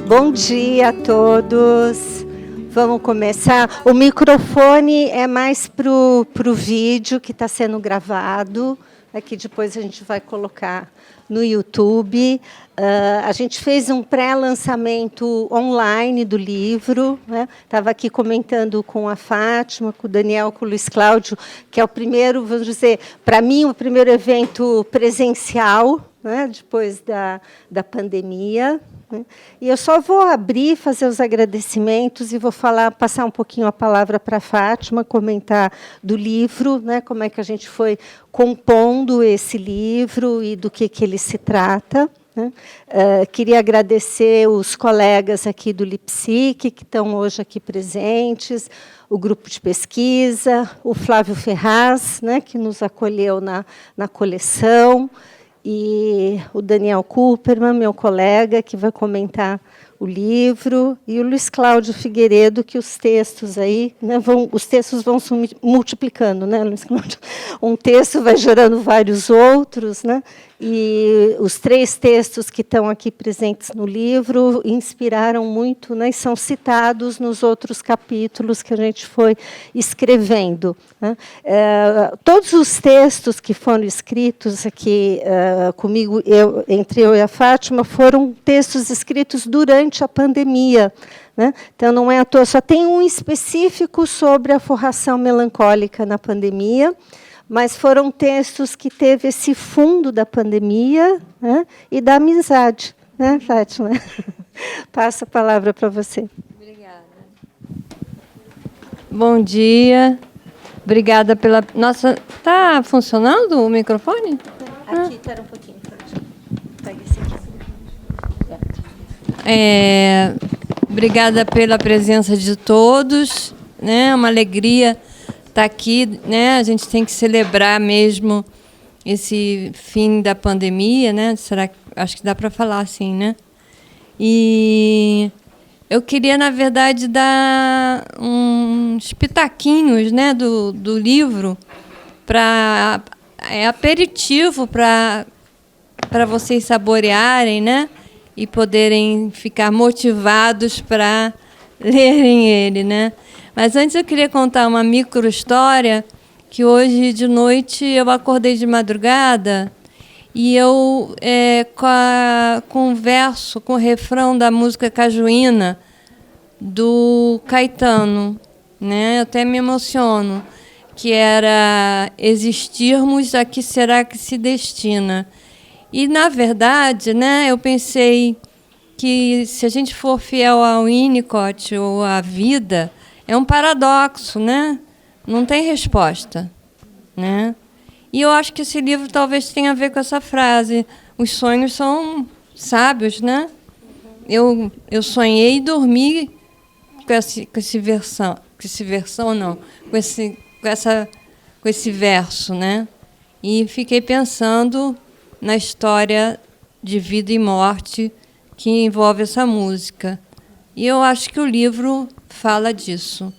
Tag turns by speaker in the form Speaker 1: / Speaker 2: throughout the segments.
Speaker 1: Bom dia a todos. Vamos começar. O microfone é mais para o vídeo que está sendo gravado. Aqui depois a gente vai colocar no YouTube. A gente fez um pré-lançamento online do livro. Estava aqui comentando com a Fátima, com o Daniel, com o Luiz Cláudio, que é o primeiro, vamos dizer, para mim, o primeiro evento presencial, depois da pandemia. E eu só vou abrir, fazer os agradecimentos e vou passar um pouquinho a palavra para a Fátima, comentar do livro, como é que a gente foi compondo esse livro e do que ele se trata. Queria agradecer os colegas aqui do Lipsic, que estão hoje aqui presentes, o grupo de pesquisa, o Flávio Ferraz, que nos acolheu na coleção, e o Daniel Cooperman, meu colega, que vai comentar o livro, e o Luiz Cláudio Figueiredo, que os textos aí, os textos vão se multiplicando, Luiz Cláudio? Um texto vai gerando vários outros, e os 3 textos que estão aqui presentes no livro inspiraram muito, e são citados nos outros capítulos que a gente foi escrevendo. Todos os textos que foram escritos aqui comigo, entre eu e a Fátima, foram textos escritos durante a pandemia. Então, não é à toa, só tem um específico sobre a forração melancólica na pandemia, mas foram textos que teve esse fundo da pandemia e da amizade, Fátima? Passo a palavra para você.
Speaker 2: Obrigada. Bom dia. Obrigada pela... Nossa, está funcionando o microfone?
Speaker 1: Aqui, espera um pouquinho, Fátima. Pega esse aqui.
Speaker 2: Obrigada pela presença de todos. É uma alegria estar aqui. A gente tem que celebrar mesmo esse fim da pandemia. Acho que dá para falar assim, E eu queria, na verdade, dar uns pitaquinhos do livro para aperitivo para vocês saborearem, e poderem ficar motivados para lerem ele, Mas antes eu queria contar uma micro-história que hoje de noite eu acordei de madrugada e eu com o refrão da música Cajuína do Caetano, Eu até me emociono, que era existirmos, a que será que se destina? E, na verdade, eu pensei que, se a gente for fiel ao Winnicott ou à vida, é um paradoxo, não tem resposta. E eu acho que esse livro talvez tenha a ver com essa frase. Os sonhos são sábios, Eu sonhei e dormi com esse verso, E fiquei pensando na história de vida e morte que envolve essa música. E eu acho que o livro fala disso.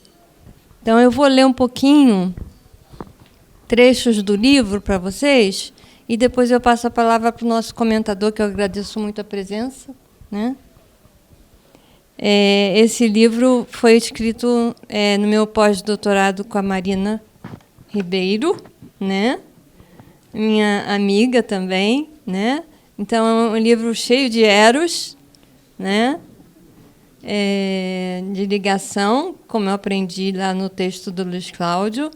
Speaker 2: Então, eu vou ler um pouquinho trechos do livro para vocês e depois eu passo a palavra para o nosso comentador, que eu agradeço muito a presença. Esse livro foi escrito no meu pós-doutorado com a Marina Ribeiro, minha amiga também, Então é um livro cheio de eros, de ligação, como eu aprendi lá no texto do Luiz Cláudio,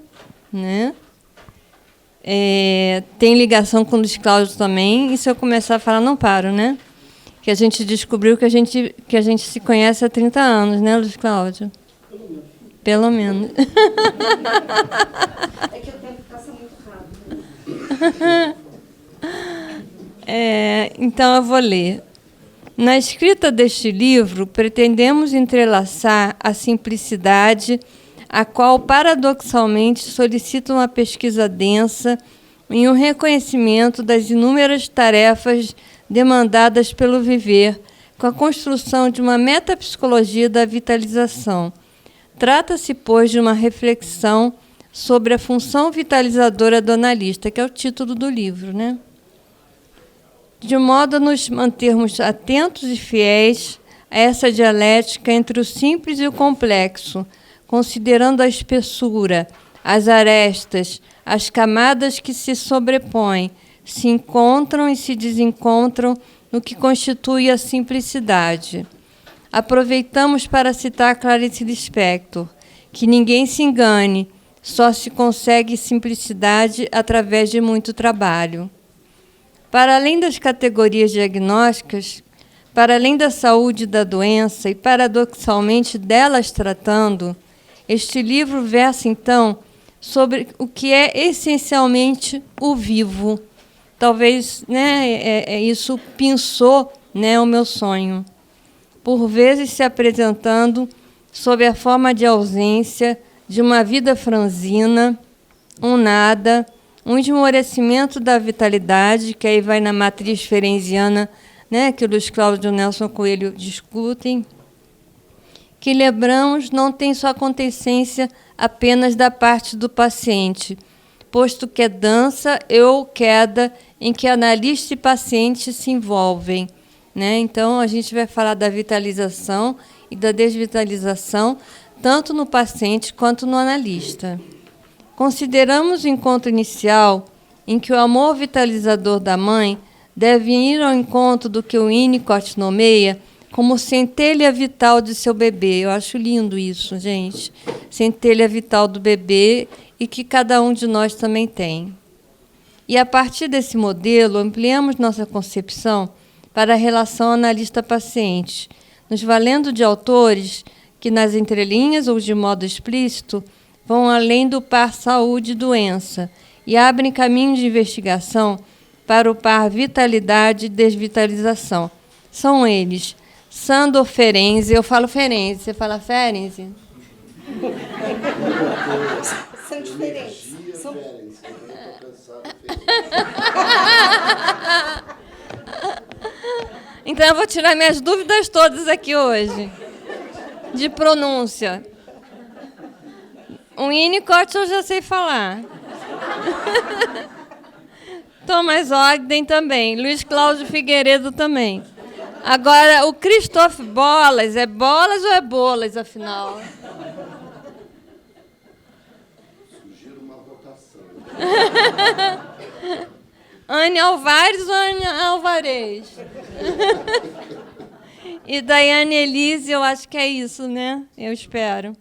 Speaker 2: tem ligação com o Luiz Cláudio também, e se eu começar a falar, não paro, Que a gente descobriu que a gente se conhece há 30 anos, Luiz Cláudio? Pelo menos.
Speaker 1: É que o tempo passa muito rápido.
Speaker 2: Então, eu vou ler. Na escrita deste livro, pretendemos entrelaçar a simplicidade, a qual, paradoxalmente, solicita uma pesquisa densa e um reconhecimento das inúmeras tarefas demandadas pelo viver, com a construção de uma metapsicologia da vitalização. Trata-se, pois, de uma reflexão sobre a função vitalizadora do analista, que é o título do livro, de modo a nos mantermos atentos e fiéis a essa dialética entre o simples e o complexo, considerando a espessura, as arestas, as camadas que se sobrepõem, se encontram e se desencontram no que constitui a simplicidade. Aproveitamos para citar Clarice Lispector, que ninguém se engane, só se consegue simplicidade através de muito trabalho. Para além das categorias diagnósticas, para além da saúde e da doença, e paradoxalmente delas tratando, este livro versa, então, sobre o que é essencialmente o vivo. Talvez, né, isso pinçou, né, o meu sonho. Por vezes se apresentando sob a forma de ausência, de uma vida franzina, um nada, um esmorecimento da vitalidade, que aí vai na matriz ferenziana, né, que o Luiz Cláudio e o Nelson Coelho discutem, que, lembramos, não tem sua acontecência apenas da parte do paciente, posto que é dança ou queda em que analista e paciente se envolvem. Né? Então, a gente vai falar da vitalização e da desvitalização, tanto no paciente quanto no analista. Consideramos o encontro inicial em que o amor vitalizador da mãe deve ir ao encontro do que o Winnicott nomeia como centelha vital de seu bebê. Eu acho lindo isso, gente. Centelha vital do bebê e que cada um de nós também tem. E, a partir desse modelo, ampliamos nossa concepção para a relação analista-paciente, nos valendo de autores que, nas entrelinhas ou de modo explícito, vão além do par saúde e doença e abrem caminho de investigação para o par vitalidade e desvitalização. São eles, Sandor Ferenczi, eu falo Ferenczi, você fala Ferenczi?
Speaker 1: São diferentes. São...
Speaker 2: Então eu vou tirar minhas dúvidas todas aqui hoje, de pronúncia. O Winnicott eu já sei falar. Thomas Ogden também, Luiz Cláudio Figueiredo também. Agora, o Christoph Bolas, é bolas ou é bolas, afinal?
Speaker 3: Sugiro uma votação.
Speaker 2: Anne Alvares ou Anne Alvarez? E Daiane Elise, eu acho que é isso, né? Eu espero.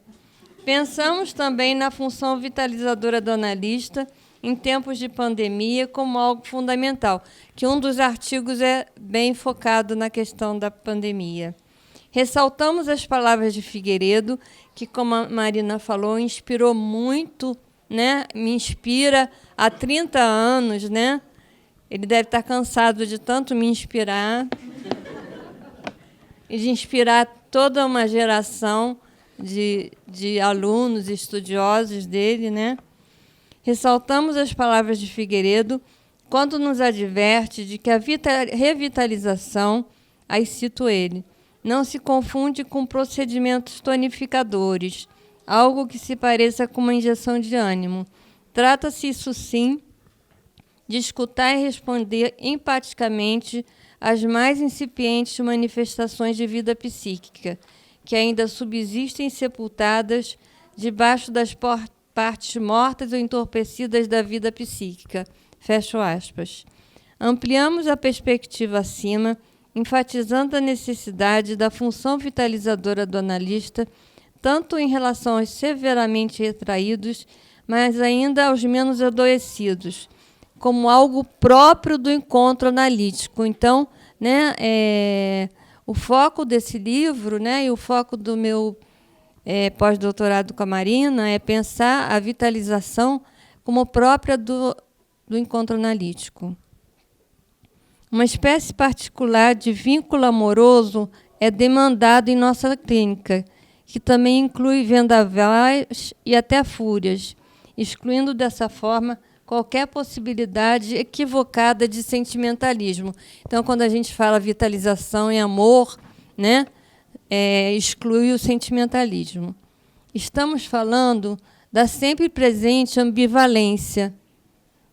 Speaker 2: Pensamos também na função vitalizadora do analista em tempos de pandemia como algo fundamental, que um dos artigos é bem focado na questão da pandemia. Ressaltamos as palavras de Figueiredo, que, como a Marina falou, inspirou muito, né? Me inspira há 30 anos, né? Ele deve estar cansado de tanto me inspirar e de inspirar toda uma geração de alunos e estudiosos dele, né? Ressaltamos as palavras de Figueiredo quando nos adverte de que a revitalização, aí cito ele, não se confunde com procedimentos tonificadores, algo que se pareça com uma injeção de ânimo. Trata-se, isso sim, de escutar e responder empaticamente às mais incipientes manifestações de vida psíquica, que ainda subsistem sepultadas debaixo das partes mortas ou entorpecidas da vida psíquica. Fecho aspas. Ampliamos a perspectiva acima, enfatizando a necessidade da função vitalizadora do analista, tanto em relação aos severamente retraídos, mas ainda aos menos adoecidos, como algo próprio do encontro analítico. Então, né, o foco desse livro, né, e o foco do meu pós-doutorado com a Marina é pensar a vitalização como própria do encontro analítico. Uma espécie particular de vínculo amoroso é demandado em nossa clínica, que também inclui vendavais e até fúrias, excluindo dessa forma qualquer possibilidade equivocada de sentimentalismo. Então, quando a gente fala vitalização e amor, né, exclui o sentimentalismo. Estamos falando da sempre presente ambivalência,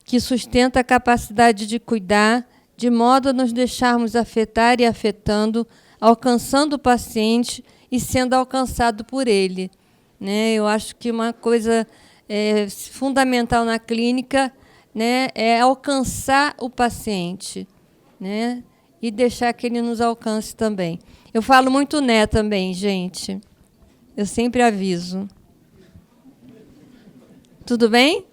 Speaker 2: que sustenta a capacidade de cuidar, de modo a nos deixarmos afetar e afetando alcançando o paciente e sendo alcançado por ele, né? Eu acho que uma coisa fundamental na clínica, né, é alcançar o paciente, né, e deixar que ele nos alcance também. Eu falo muito né também, gente. Eu sempre aviso. Tudo bem?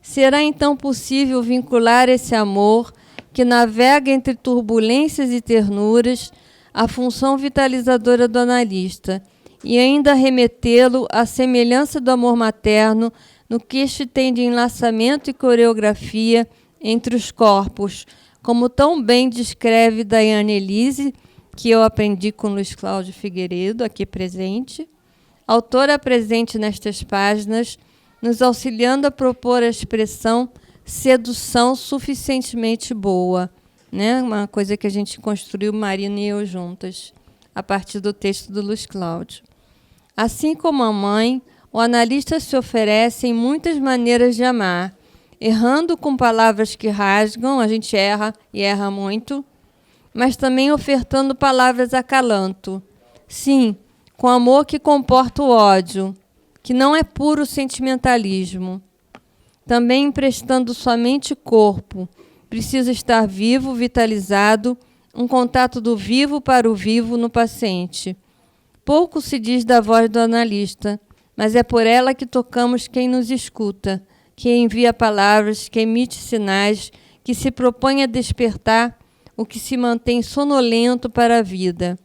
Speaker 2: Será então possível vincular esse amor que navega entre turbulências e ternuras à função vitalizadora do analista e ainda remetê-lo à semelhança do amor materno no que este tem de enlaçamento e coreografia entre os corpos, como tão bem descreve Daiane Elise, que eu aprendi com Luiz Cláudio Figueiredo, aqui presente, autora presente nestas páginas, nos auxiliando a propor a expressão sedução suficientemente boa, né? Uma coisa que a gente construiu, Marina e eu juntas, a partir do texto do Luiz Cláudio. Assim como a mãe, o analista se oferece em muitas maneiras de amar, errando com palavras que rasgam, a gente erra e erra muito, mas também ofertando palavras acalanto. Sim, com amor que comporta o ódio, que não é puro sentimentalismo. Também emprestando somente corpo, precisa estar vivo, vitalizado, um contato do vivo para o vivo no paciente. Pouco se diz da voz do analista, mas é por ela que tocamos quem nos escuta, que envia palavras, que emite sinais, que se propõe a despertar o que se mantém sonolento para a vida.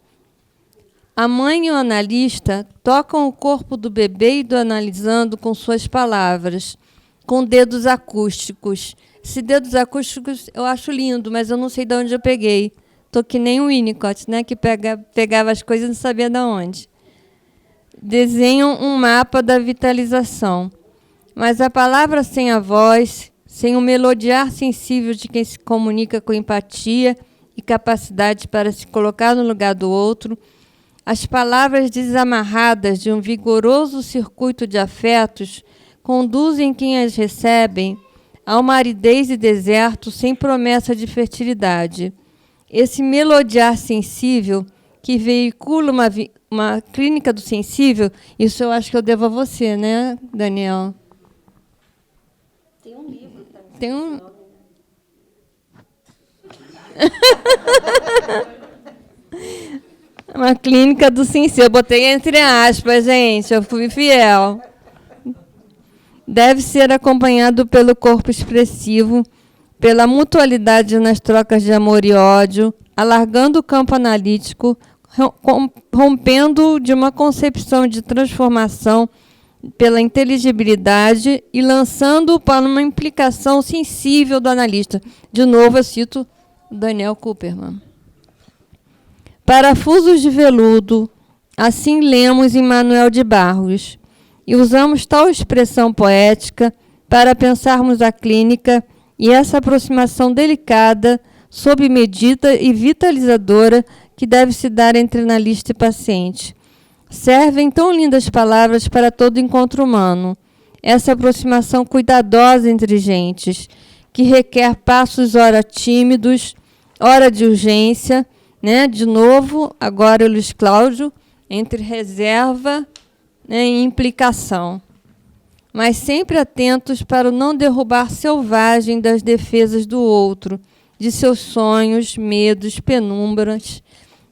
Speaker 2: A mãe e o analista tocam o corpo do bebê e do analisando com suas palavras, com dedos acústicos. Esses dedos acústicos eu acho lindo, mas eu não sei de onde eu peguei. Estou que nem o Winnicott, né, que pegava as coisas e não sabia de onde. Desenham um mapa da vitalização. Mas a palavra sem a voz, sem o melodiar sensível de quem se comunica com empatia e capacidade para se colocar no lugar do outro, as palavras desamarradas de um vigoroso circuito de afetos conduzem quem as recebem a uma aridez e deserto sem promessa de fertilidade. Esse melodiar sensível que veicula uma clínica do sensível, isso eu acho que eu devo a você, né, Daniel?
Speaker 1: Tem um livro também.
Speaker 2: Tem um... Uma clínica do sensível. Eu botei entre aspas, gente, eu fui fiel. Deve ser acompanhado pelo corpo expressivo, pela mutualidade nas trocas de amor e ódio, alargando o campo analítico, rompendo de uma concepção de transformação pela inteligibilidade e lançando para uma implicação sensível do analista. De novo, eu cito Daniel Kuperman. Parafusos de veludo, assim lemos em Manuel de Barros, e usamos tal expressão poética para pensarmos a clínica e essa aproximação delicada, sob medida e vitalizadora que deve se dar entre analista e paciente. Servem tão lindas palavras para todo encontro humano, essa aproximação cuidadosa entre gentes, que requer passos ora tímidos, ora de urgência, né? De novo, agora o Luiz Cláudio, entre reserva, né, e implicação, mas sempre atentos para o não derrubar selvagem das defesas do outro, de seus sonhos, medos, penumbras,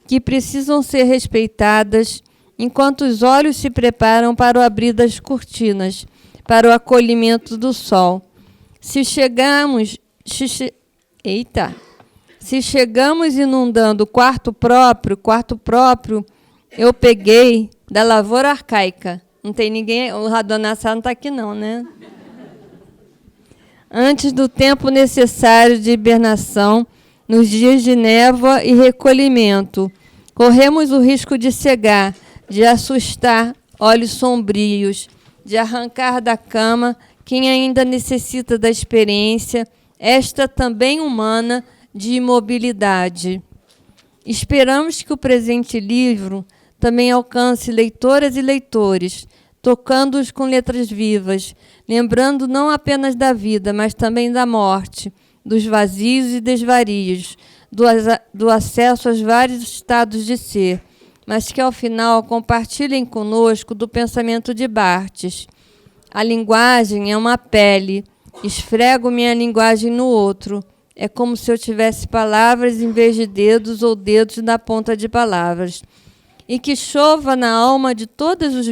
Speaker 2: que precisam ser respeitadas enquanto os olhos se preparam para o abrir das cortinas, para o acolhimento do sol. Se chegamos inundando o quarto próprio, eu peguei da lavoura arcaica. Não tem ninguém, o Radonassá não está aqui não, né? Antes do tempo necessário de hibernação, nos dias de névoa e recolhimento, corremos o risco de cegar, de assustar olhos sombrios, de arrancar da cama quem ainda necessita da experiência, esta também humana, de imobilidade. Esperamos que o presente livro também alcance leitoras e leitores, tocando-os com letras vivas, lembrando não apenas da vida, mas também da morte, dos vazios e desvarios, do acesso aos vários estados de ser, mas que, ao final, compartilhem conosco do pensamento de Barthes. A linguagem é uma pele, esfrego minha linguagem no outro. É como se eu tivesse palavras em vez de dedos ou dedos na ponta de palavras. E que chova na alma de todos os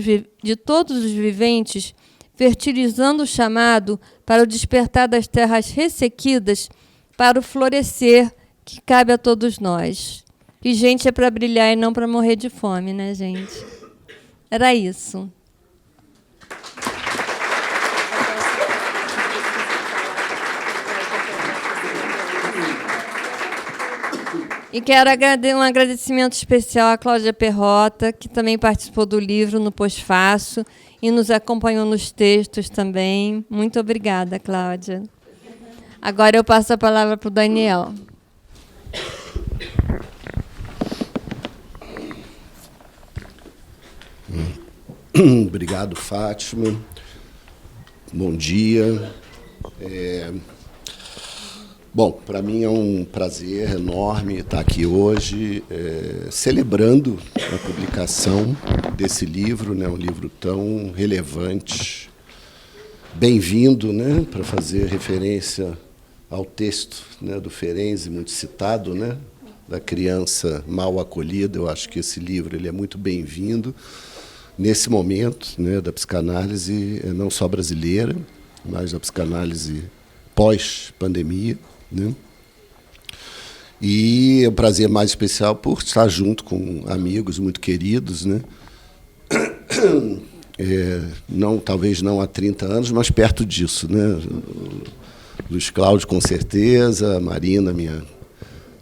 Speaker 2: viventes, fertilizando o chamado para o despertar das terras ressequidas, para o florescer que cabe a todos nós. E gente é para brilhar e não para morrer de fome, né, gente? Era isso. E quero um agradecimento especial à Cláudia Perrota, que também participou do livro no Pós-Fácil e nos acompanhou nos textos também. Muito obrigada, Cláudia. Agora eu passo a palavra para o Daniel.
Speaker 3: Obrigado, Fátima. Bom dia. Bom, para mim é um prazer enorme estar aqui hoje, celebrando a publicação desse livro, né, um livro tão relevante. Bem-vindo, né, para fazer referência ao texto, né, do Ferenczi, muito citado, né, da criança mal acolhida. Eu acho que esse livro ele é muito bem-vindo nesse momento, né, da psicanálise, não só brasileira, mas da psicanálise pós-pandemia. Né? E é um prazer mais especial por estar junto com amigos muito queridos, né? Talvez não há 30 anos, mas perto disso. Né? Luiz Cláudio, com certeza, a Marina, minha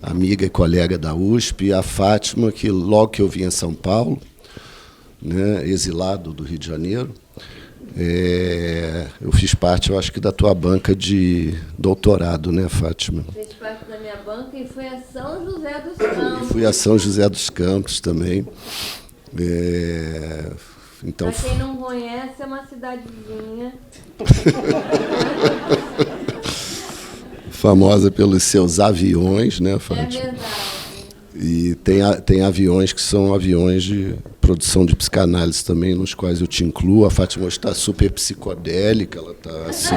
Speaker 3: amiga e colega da USP, a Fátima, que logo que eu vim em São Paulo, né, exilado do Rio de Janeiro, eu fiz parte, eu acho que, da tua banca de doutorado, né, Fátima?
Speaker 2: Fez parte da minha banca e foi a São José dos Campos.
Speaker 3: E fui a São José dos Campos também. Então,
Speaker 2: para quem não conhece, é uma cidadezinha.
Speaker 3: Famosa pelos seus aviões, né, Fátima?
Speaker 2: É verdade.
Speaker 3: E tem aviões que são aviões de produção de psicanálise também, nos quais eu te incluo. A Fátima está super psicodélica, ela está assim,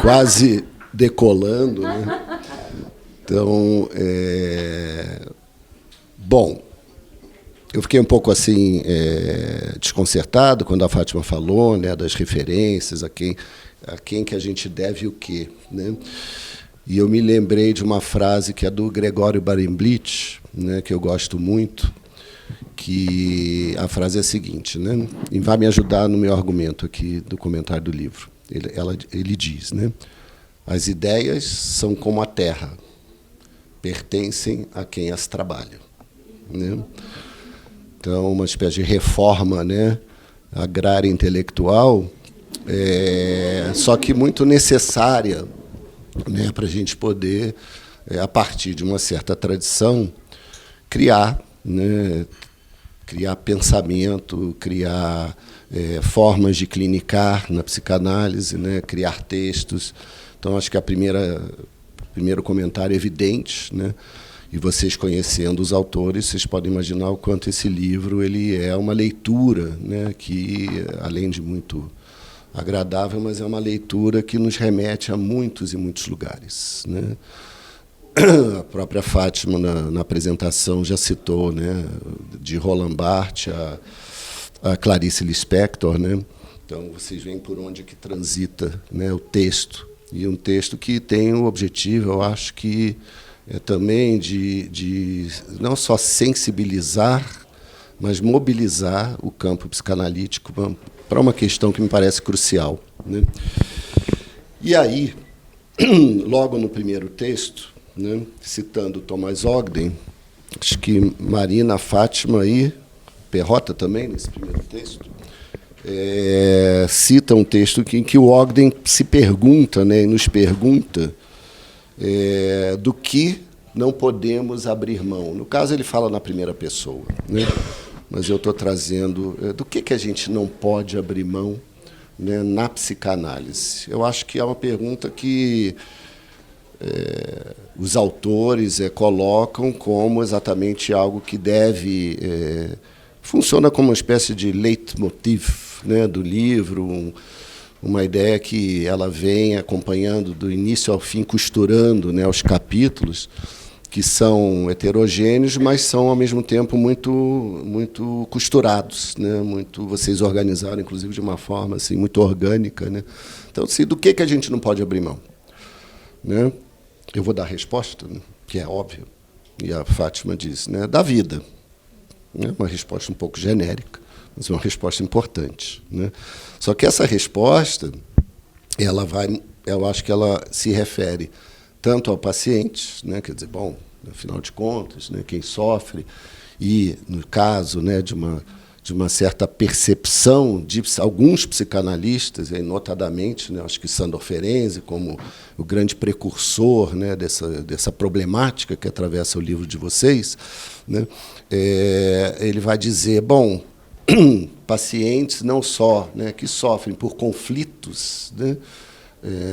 Speaker 3: quase decolando. Né? Então, bom, eu fiquei um pouco assim desconcertado quando a Fátima falou, né, das referências, a quem que a gente deve o quê, né? E eu me lembrei de uma frase que é do Gregório Barenblitz, né, que eu gosto muito, que a frase é a seguinte, né, e vai me ajudar no meu argumento aqui do comentário do livro. Ele diz, né, as ideias são como a terra, pertencem a quem as trabalha. Né? Então, uma espécie de reforma, né, agrária intelectual, só que muito necessária, né, para a gente poder, a partir de uma certa tradição, criar, né, criar pensamento, criar formas de clinicar na psicanálise, né, criar textos. Então, acho que o primeiro comentário é evidente, né, e vocês conhecendo os autores, vocês podem imaginar o quanto esse livro ele é uma leitura, né, que, além de muito agradável, mas é uma leitura que nos remete a muitos e muitos lugares. Né? A própria Fátima, na apresentação, já citou, né, de Roland Barthes a Clarice Lispector. Né? Então, vocês veem por onde que transita, né, o texto. E um texto que tem o objetivo, eu acho que, também de não só sensibilizar, mas mobilizar o campo psicanalítico para uma questão que me parece crucial. Né? E aí, logo no primeiro texto, né, citando Thomas Ogden, acho que Marina, Fátima e Perrota também, nesse primeiro texto, cita um texto em que o Ogden se pergunta, né, e nos pergunta do que não podemos abrir mão. No caso, ele fala na primeira pessoa, né? Mas eu estou trazendo do que a gente não pode abrir mão, né, na psicanálise. Eu acho que é uma pergunta que os autores colocam como exatamente algo que deve... funciona como uma espécie de leitmotiv, né, do livro, uma ideia que ela vem acompanhando do início ao fim, costurando, né, os capítulos, que são heterogêneos, mas são, ao mesmo tempo, muito costurados, né? Vocês organizaram, inclusive, de uma forma assim, muito orgânica. Né? Então, assim, do que a gente não pode abrir mão? Né? Eu vou dar a resposta, né, que é óbvia, e a Fátima disse, né, da vida. Né? Uma resposta um pouco genérica, mas uma resposta importante. Né? Só que essa resposta, eu acho que ela se refere tanto ao paciente, né, quer dizer, bom, afinal de contas, né, quem sofre, e, no caso, né, de uma certa percepção de alguns psicanalistas, notadamente, né, acho que Sándor Ferenczi, como o grande precursor, né, dessa problemática que atravessa o livro de vocês, né, ele vai dizer, bom, pacientes não só, né, que sofrem por conflitos, né,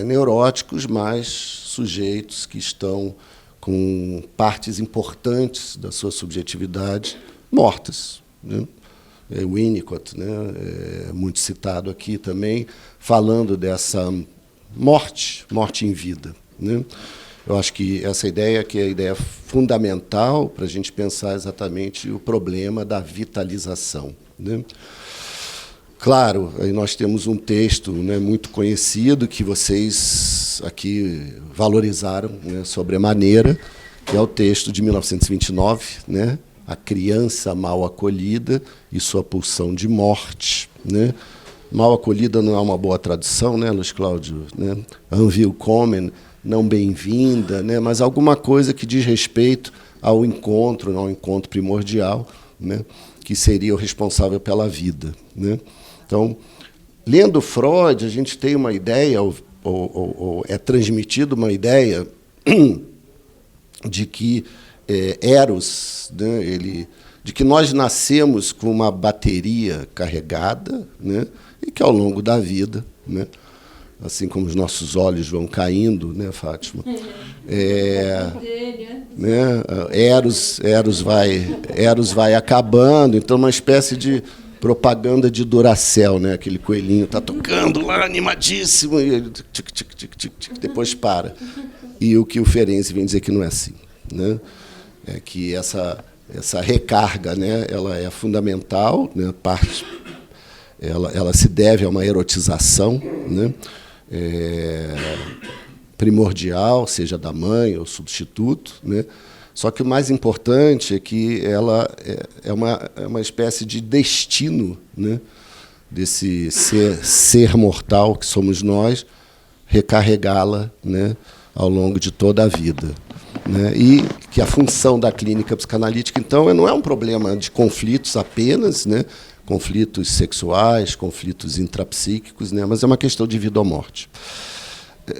Speaker 3: neuróticos, mas sujeitos que estão com partes importantes da sua subjetividade mortas. Né? O Winnicott, né, muito citado aqui também, falando dessa morte em vida. Né? Eu acho que essa ideia que é a ideia fundamental para a gente pensar exatamente o problema da vitalização. Né? Claro, aí nós temos um texto, né, muito conhecido que vocês aqui valorizaram, né, sobremaneira, que é o texto de 1929, né, A Criança Mal Acolhida e Sua Pulsão de Morte. Né? Mal acolhida não é uma boa tradução, né, Luiz Cláudio? Né? Unwillkommen, não bem-vinda, né, mas alguma coisa que diz respeito ao encontro primordial, né, que seria o responsável pela vida. Né? Então, lendo Freud, a gente tem uma ideia, ou é transmitida uma ideia de que Eros, né, de que nós nascemos com uma bateria carregada, né, e que, ao longo da vida, né, assim como os nossos olhos vão caindo, né, Fátima? Né, Eros vai acabando, então uma espécie de propaganda de Duracell, né? Aquele coelhinho está tocando lá, animadíssimo, e ele, tic, tic, tic, tic, tic, depois para. E o que o Ferenczi vem dizer que não é assim. Né? É que essa recarga, né, ela é fundamental, né, ela se deve a uma erotização, né, primordial, seja da mãe ou substituto, né? Só que o mais importante é que ela é uma espécie de destino, né, desse ser mortal que somos nós, recarregá-la, né, ao longo de toda a vida. Né? E que a função da clínica psicanalítica, então, não é um problema de conflitos apenas, né, conflitos sexuais, conflitos intrapsíquicos, né, mas é uma questão de vida ou morte.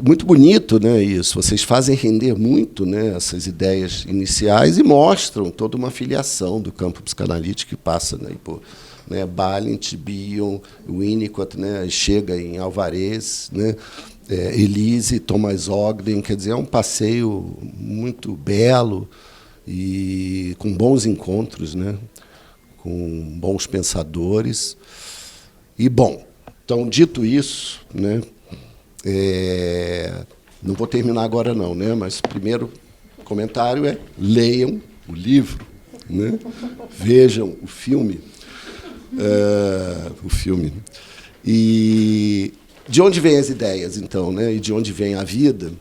Speaker 3: Muito bonito, né, isso. Vocês fazem render muito, né, essas ideias iniciais e mostram toda uma filiação do campo psicanalítico que passa, né, por, né, Balint, Bion, Winnicott, né, chega em Alvarez, né, Elise, Thomas Ogden. Quer dizer, é um passeio muito belo e com bons encontros, né, com bons pensadores. E, bom, então, dito isso, né, não vou terminar agora não, né? Mas o primeiro comentário é: leiam o livro, né? Vejam o filme, E de onde vêm as ideias, então, né? E de onde vem a vida?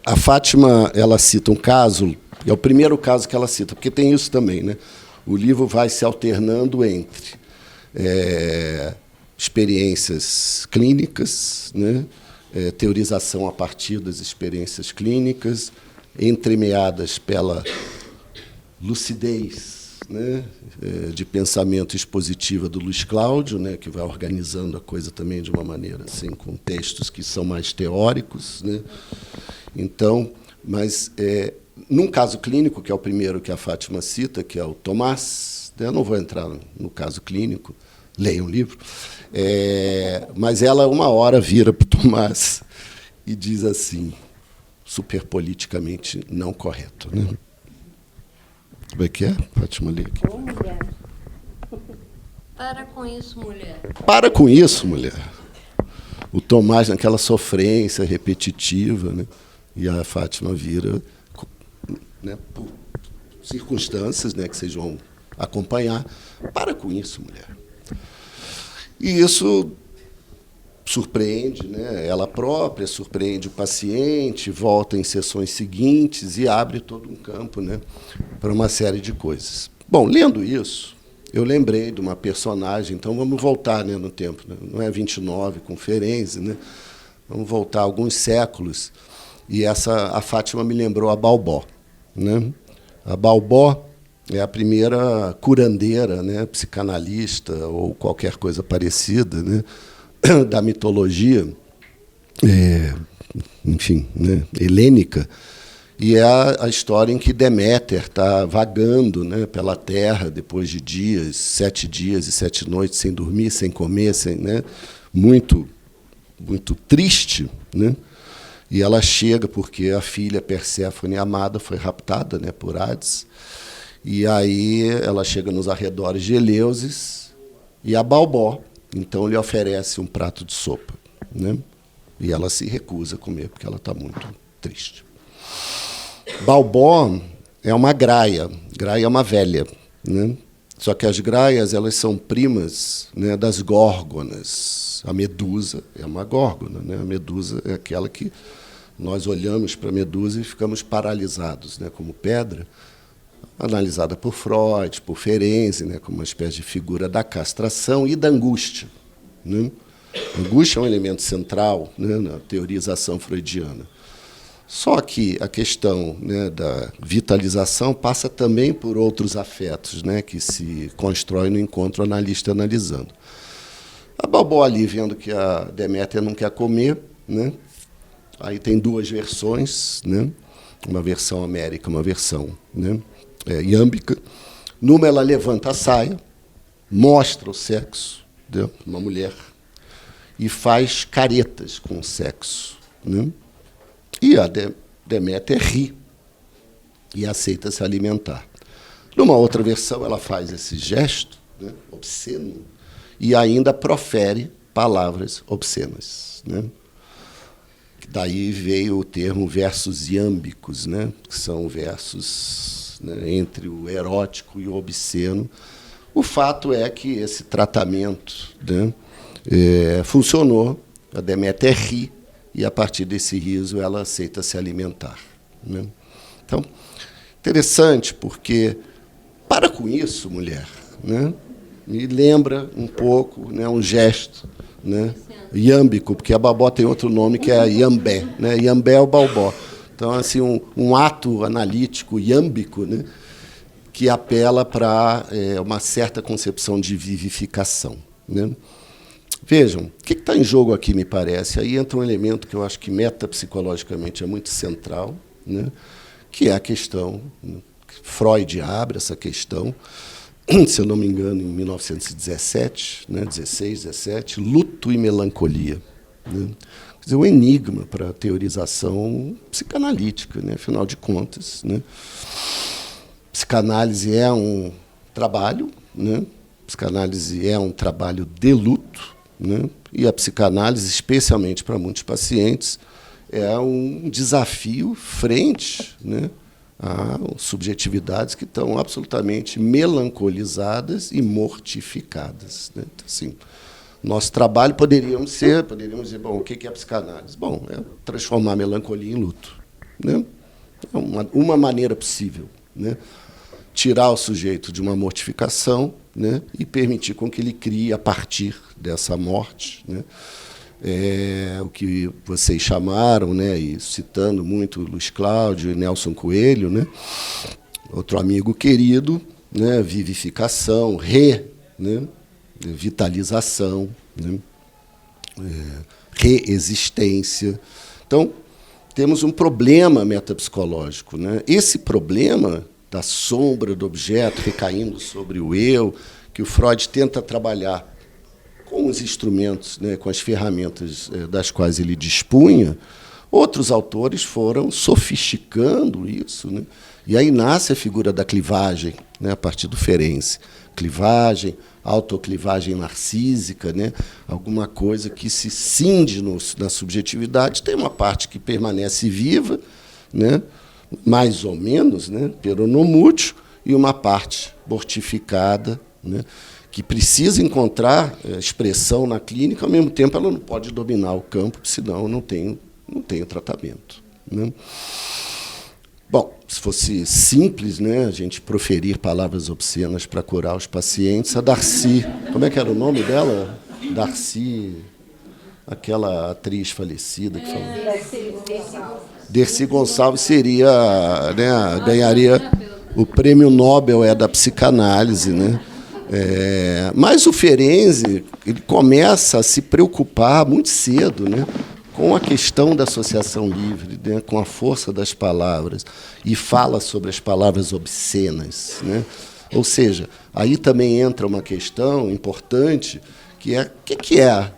Speaker 3: A Fátima, ela cita um caso, é o primeiro caso que ela cita, porque tem isso também, né? O livro vai se alternando entre experiências clínicas, né, teorização a partir das experiências clínicas, entremeadas pela lucidez, né, de pensamento expositiva do Luiz Cláudio, né, que vai organizando a coisa também de uma maneira assim, com textos que são mais teóricos, né. Então, mas num caso clínico, que é o primeiro que a Fátima cita, que é o Tomás, eu não vou entrar no caso clínico, leiam o livro, mas ela, uma hora, vira para o Tomás e diz assim, super politicamente não correto. Né? Como é que é? Fátima, lê aqui.
Speaker 2: Ô, mulher. Para com isso, mulher.
Speaker 3: Para com isso, mulher. O Tomás naquela sofrência repetitiva, né? E a Fátima vira, né, por circunstâncias, né, que vocês vão acompanhar. Para com isso, mulher. E isso surpreende, né, ela própria, surpreende o paciente, volta em sessões seguintes e abre todo um campo, né, para uma série de coisas. Bom, lendo isso, eu lembrei de uma personagem, então vamos voltar, né, no tempo, né, não é 29, com Ferenczi, né, vamos voltar alguns séculos, e a Fátima me lembrou a Balbó. Né? A Balbó é a primeira curandeira, né, psicanalista ou qualquer coisa parecida, né, da mitologia, enfim, né, helênica, e é a história em que Deméter está vagando, né, pela terra depois de dias, 7 dias e 7 noites sem dormir, sem comer, né, muito, muito triste, né, e ela chega porque a filha Perséfone amada foi raptada, né, por Hades, e aí ela chega nos arredores de Eleusis, e a Balbó então lhe oferece um prato de sopa, né? E ela se recusa a comer porque ela está muito triste. Balbó é uma graia. Graia é uma velha, né? Só que as graias elas são primas, né, das górgonas. A medusa é uma górgona, né? A medusa é aquela que nós olhamos para a medusa e ficamos paralisados, né, como pedra. Analisada por Freud, por Ferenczi, né, como uma espécie de figura da castração e da angústia. Né? A angústia é um elemento central, né, na teorização freudiana. Só que a questão, né, da vitalização passa também por outros afetos, né, que se constroem no encontro analista analisando. A Balbó ali, vendo que a Deméter não quer comer, né, aí tem duas versões, né, uma versão homérica, uma versão, né, iâmbica. Numa, ela levanta a saia, mostra o sexo de uma mulher e faz caretas com o sexo. Né? E a Deméter ri e aceita se alimentar. Numa outra versão, ela faz esse gesto, né, obsceno e ainda profere palavras obscenas. Né? Daí veio o termo versos iâmbicos, né, que são versos, né, entre o erótico e o obsceno. O fato é que esse tratamento, né, funcionou, a Deméter ri, e, a partir desse riso, ela aceita se alimentar. Né? Então, interessante, porque, para com isso, mulher, né, me lembra um pouco, né, um gesto, né, iâmbico, porque a Balbó tem outro nome, que é iambé. Né? Iambé é o Balbó. Então, assim, um ato analítico iâmbico, né, que apela para uma certa concepção de vivificação. Né? Vejam, o que está em jogo aqui, me parece? Aí entra um elemento que eu acho que metapsicologicamente é muito central, né, que é a questão, né, Freud abre essa questão, se eu não me engano, em 1917, né, 16, 17, luto e melancolia. Né? Quer dizer, um enigma para a teorização psicanalítica, né, afinal de contas. Né? Psicanálise é um trabalho, né? Psicanálise é um trabalho de luto, né? E a psicanálise, especialmente para muitos pacientes, é um desafio frente, né, a subjetividades que estão absolutamente melancolizadas e mortificadas. Né? Então, assim, nosso trabalho poderíamos dizer, bom, o que é a psicanálise? Bom, é transformar a melancolia em luto. Né? É uma maneira possível. Né? Tirar o sujeito de uma mortificação, né, e permitir com que ele crie, a partir dessa morte, né, o que vocês chamaram, né, e citando muito Luiz Cláudio e Nelson Coelho, né, outro amigo querido, né, vivificação, né, vitalização, né, reexistência. Então, temos um problema metapsicológico. Né? Esse problema da sombra do objeto recaindo sobre o eu, que o Freud tenta trabalhar com os instrumentos, né, com as ferramentas das quais ele dispunha, Outros autores foram sofisticando isso, né? E aí nasce a figura da clivagem, né, a partir do Ferenczi. Clivagem, autoclivagem narcísica, né? Alguma coisa que se cinge na subjetividade, tem uma parte que permanece viva, né? Mais ou menos, né? Peronomútil, e uma parte mortificada, né? Que precisa encontrar expressão na clínica, ao mesmo tempo ela não pode dominar o campo, senão não tem tratamento, né? Bom, se fosse simples, né, a gente proferir palavras obscenas para curar os pacientes, a Darcy, como é que era o nome dela? Darcy, aquela atriz falecida que falou. Dercy Gonçalves seria, né, ganharia o prêmio Nobel da psicanálise, né? Mas o Ferenczi, ele começa a se preocupar muito cedo, né, com a questão da associação livre, né, com a força das palavras, e fala sobre as palavras obscenas, né? Ou seja, aí também entra uma questão importante, que é o que é a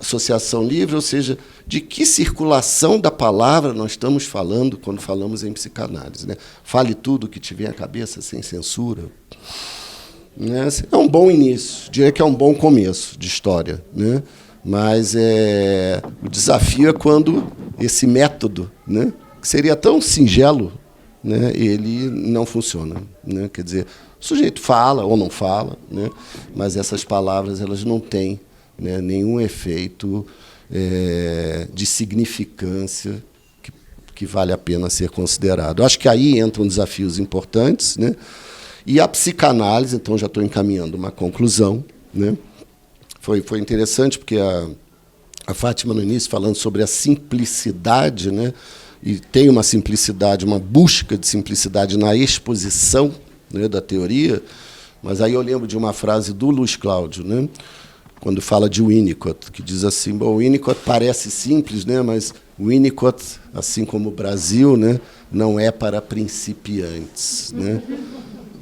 Speaker 3: associação livre, ou seja, de que circulação da palavra nós estamos falando quando falamos em psicanálise, né? Fale tudo o que tiver à cabeça, sem censura. É um bom início, diria que é um bom começo de história, né? Mas o desafio é quando esse método, né, que seria tão singelo, né, ele não funciona, né? Quer dizer, o sujeito fala ou não fala, né, mas essas palavras elas não têm, né, nenhum efeito de significância que vale a pena ser considerado. Acho que aí entram desafios importantes, né? E a psicanálise, então já estou encaminhando uma conclusão, né? Foi interessante, porque a Fátima, no início, falando sobre a simplicidade, né? E tem uma simplicidade, uma busca de simplicidade na exposição, né, da teoria, mas aí eu lembro de uma frase do Luiz Cláudio, né, quando fala de Winnicott, que diz assim, bom, o Winnicott parece simples, né, mas o Winnicott, assim como o Brasil, né, não é para principiantes, né?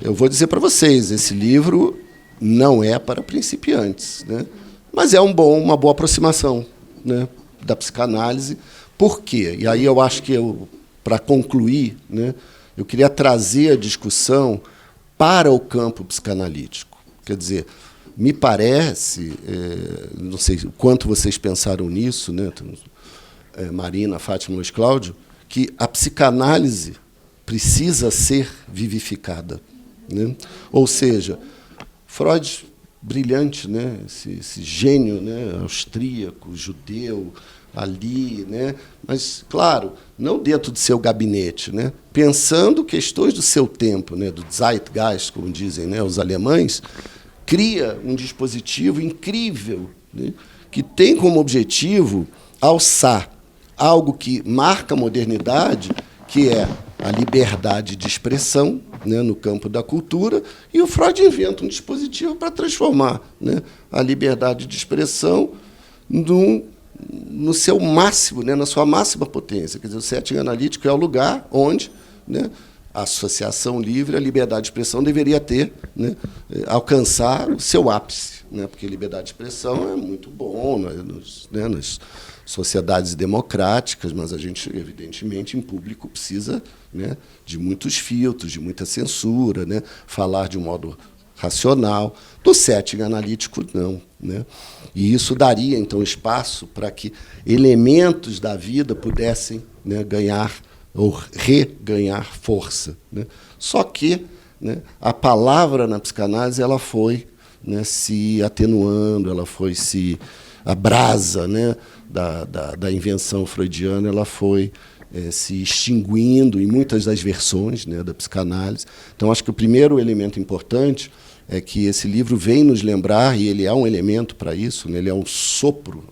Speaker 3: Eu vou dizer para vocês, esse livro não é para principiantes, né? Mas é uma boa aproximação, né, da psicanálise. Por quê? E aí eu acho que, para concluir, né, eu queria trazer a discussão para o campo psicanalítico. Quer dizer, me parece, não sei o quanto vocês pensaram nisso, né, Marina, Fátima, Luiz Cláudio, que a psicanálise precisa ser vivificada, né? Ou seja, Freud, brilhante, né? Esse gênio, né? Austríaco, judeu, ali, né? Mas, claro, não dentro do seu gabinete, né? Pensando questões do seu tempo, né? Do Zeitgeist, como dizem, né, os alemães, cria um dispositivo incrível, né, que tem como objetivo alçar algo que marca a modernidade, que é a liberdade de expressão, né, no campo da cultura, e o Freud inventa um dispositivo para transformar, né, a liberdade de expressão no seu máximo, né, na sua máxima potência. Quer dizer, o setting analítico é o lugar onde, né, a associação livre, a liberdade de expressão deveria ter, né, alcançar o seu ápice, né, porque liberdade de expressão é muito bom, né, nas sociedades democráticas, mas a gente, evidentemente, em público precisa, né, de muitos filtros, de muita censura, né, falar de um modo racional. Do setting analítico, não, né? E isso daria, então, espaço para que elementos da vida pudessem, né, ganhar ou reganhar força, né? Só que, né, a palavra na psicanálise ela foi, né, se atenuando, ela foi a brasa, né, da invenção freudiana, ela foi se extinguindo em muitas das versões, né, da psicanálise. Então, acho que o primeiro elemento importante é que esse livro vem nos lembrar, e ele é um elemento para isso, né, ele é um sopro,